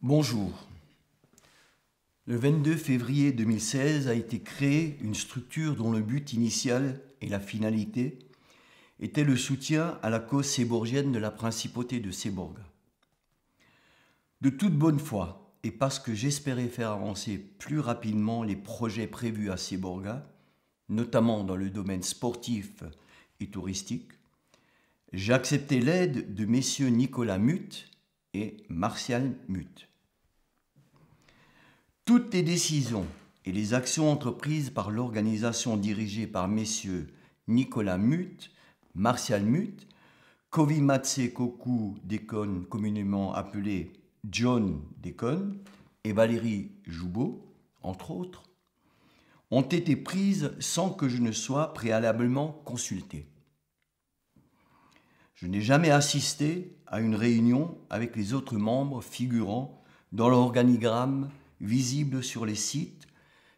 Bonjour. Le 22 février 2016 a été créée une structure dont le but initial et la finalité était le soutien à la cause séborgienne de la principauté de Séborga. De toute bonne foi, et parce que j'espérais faire avancer plus rapidement les projets prévus à Séborga, notamment dans le domaine sportif et touristique, j'ai accepté l'aide de messieurs Nicolas Muth et Martial Muth. Toutes les décisions et les actions entreprises par l'organisation dirigée par messieurs Nicolas Muth, Martial Muth, Kovimatse Koku Dekon, communément appelé John Dekon, et Valérie Joubeau, entre autres, ont été prises sans que je ne sois préalablement consulté. Je n'ai jamais assisté à une réunion avec les autres membres figurant dans l'organigramme visible sur les sites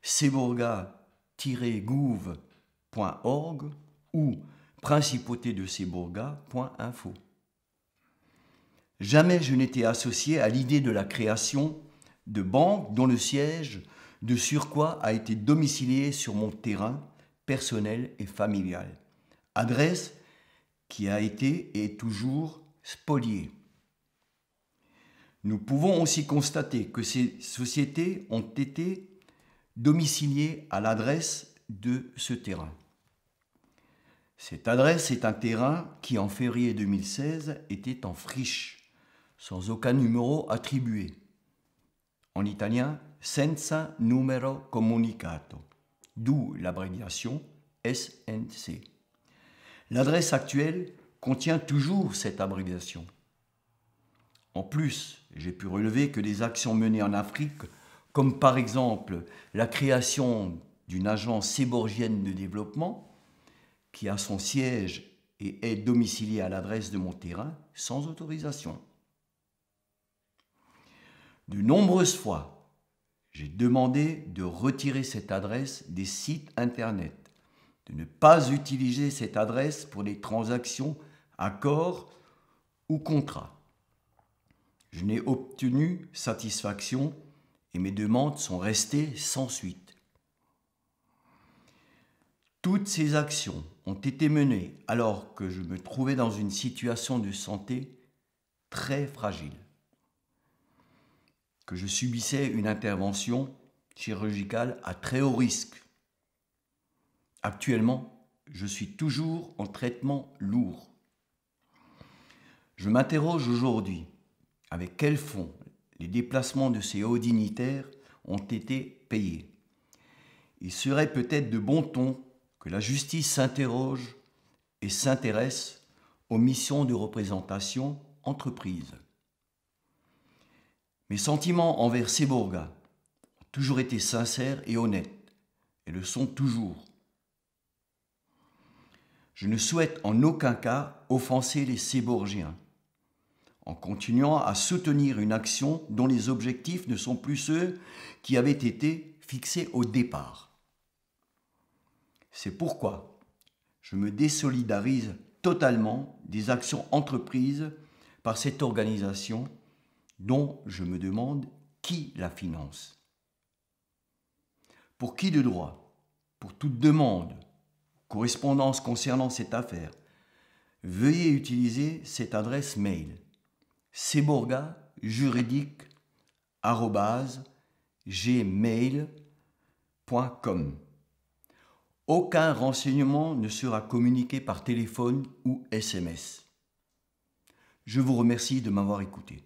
seborga-gouv.org ou principautédeséborga.info. Jamais je n'étais associé à l'idée de la création de banques dont le siège de surcroît a été domicilié sur mon terrain personnel et familial, adresse qui a été et est toujours spoliée. Nous pouvons aussi constater que ces sociétés ont été domiciliées à l'adresse de ce terrain. Cette adresse est un terrain qui, en février 2016, était en friche, sans aucun numéro attribué. En italien, senza numero comunicato, d'où l'abréviation SNC. L'adresse actuelle contient toujours cette abréviation. En plus, j'ai pu relever que des actions menées en Afrique, comme par exemple la création d'une agence séborgienne de développement, qui a son siège et est domiciliée à l'adresse de mon terrain, sans autorisation. De nombreuses fois, j'ai demandé de retirer cette adresse des sites Internet, de ne pas utiliser cette adresse pour des transactions, accords ou contrats. Je n'ai obtenu satisfaction et mes demandes sont restées sans suite. Toutes ces actions ont été menées alors que je me trouvais dans une situation de santé très fragile, que je subissais une intervention chirurgicale à très haut risque. Actuellement, je suis toujours en traitement lourd. Je m'interroge aujourd'hui avec quels fonds les déplacements de ces hauts dignitaires ont été payés. Il serait peut-être de bon ton que la justice s'interroge et s'intéresse aux missions de représentation entreprises. Mes sentiments envers Séborga ont toujours été sincères et honnêtes, et le sont toujours. Je ne souhaite en aucun cas offenser les Séborgiens, en continuant à soutenir une action dont les objectifs ne sont plus ceux qui avaient été fixés au départ. C'est pourquoi je me désolidarise totalement des actions entreprises par cette organisation dont je me demande qui la finance. Pour qui de droit, pour toute demande, correspondance concernant cette affaire, veuillez utiliser cette adresse mail seborga-juridique@gmail.com. Aucun renseignement ne sera communiqué par téléphone ou SMS. Je vous remercie de m'avoir écouté.